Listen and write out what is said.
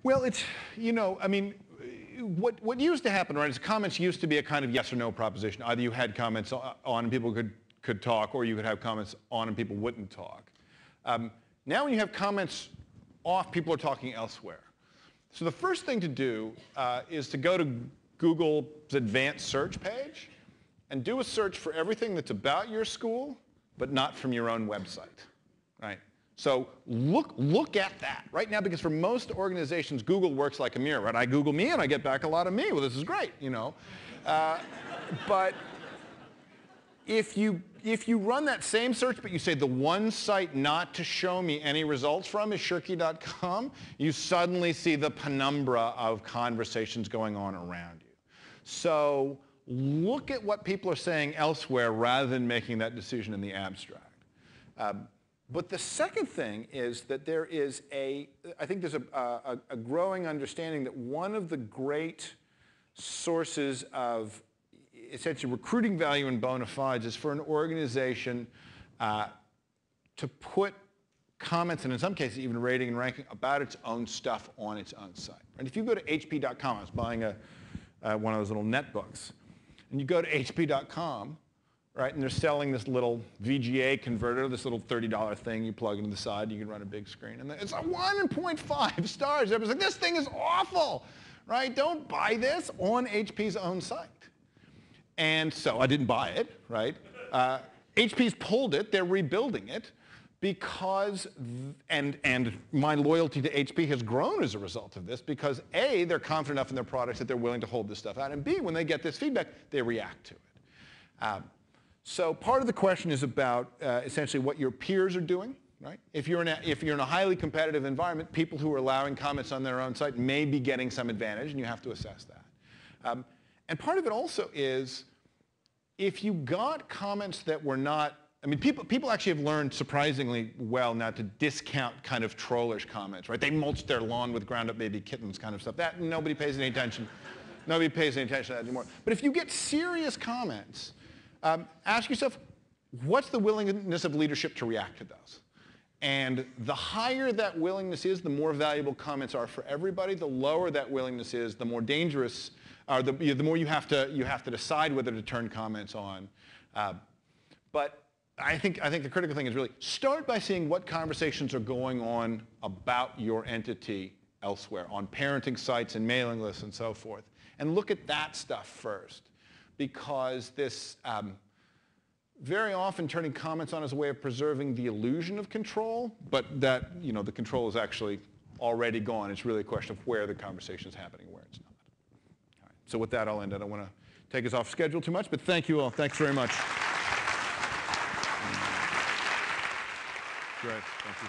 Well, I mean, what used to happen, right, is comments used to be a kind of yes or no proposition. Either you had comments on and people could talk, or you could have comments on and people wouldn't talk. Now when you have comments off, people are talking elsewhere. So the first thing to do is to go to Google's advanced search page and do a search for everything that's about your school, but not from your own website, right? So look at that right now, because for most organizations, Google works like a mirror, right? I Google me and I get back a lot of me. Well, this is great, you know. But if you run that same search, but you say the one site not to show me any results from is Shirky.com, you suddenly see the penumbra of conversations going on around you. So look at what people are saying elsewhere rather than making that decision in the abstract. But the second thing is that I think there's a growing understanding that one of the great sources of essentially recruiting value and bona fides is for an organization to put comments, and in some cases even rating and ranking, about its own stuff on its own site. And if you go to hp.com, I was buying one of those little netbooks, and you go to hp.com, right, and they're selling this little VGA converter, this little $30 thing you plug into the side, you can run a big screen, and it's a 1.5 stars. Everybody's like, this thing is awful, right? Don't buy this on HP's own site. And so I didn't buy it, right? HP's pulled it, they're rebuilding it, because, and my loyalty to HP has grown as a result of this, because A, they're confident enough in their products that they're willing to hold this stuff out, and B, when they get this feedback, they react to it. So part of the question is about essentially what your peers are doing, right? If you're in a highly competitive environment, people who are allowing comments on their own site may be getting some advantage, and you have to assess that. And part of it also is, if you got comments that were not, I mean, people actually have learned surprisingly well now to discount kind of trollish comments, right? They mulched their lawn with ground-up baby kittens kind of stuff. That, nobody pays any attention. Nobody pays any attention to that anymore. But if you get serious comments, ask yourself, what's the willingness of leadership to react to those? And the higher that willingness is, the more valuable comments are for everybody. The lower that willingness is, the more dangerous, or the more you have to decide whether to turn comments on. But I think the critical thing is really start by seeing what conversations are going on about your entity elsewhere, on parenting sites and mailing lists and so forth. And look at that stuff first. Because this very often turning comments on is a way of preserving the illusion of control, but that, you know, the control is actually already gone. It's really a question of where the conversation is happening, where it's not. All right. So with that, I'll end. I don't want to take us off schedule too much, but thank you all. Thanks very much. Great. Thank you.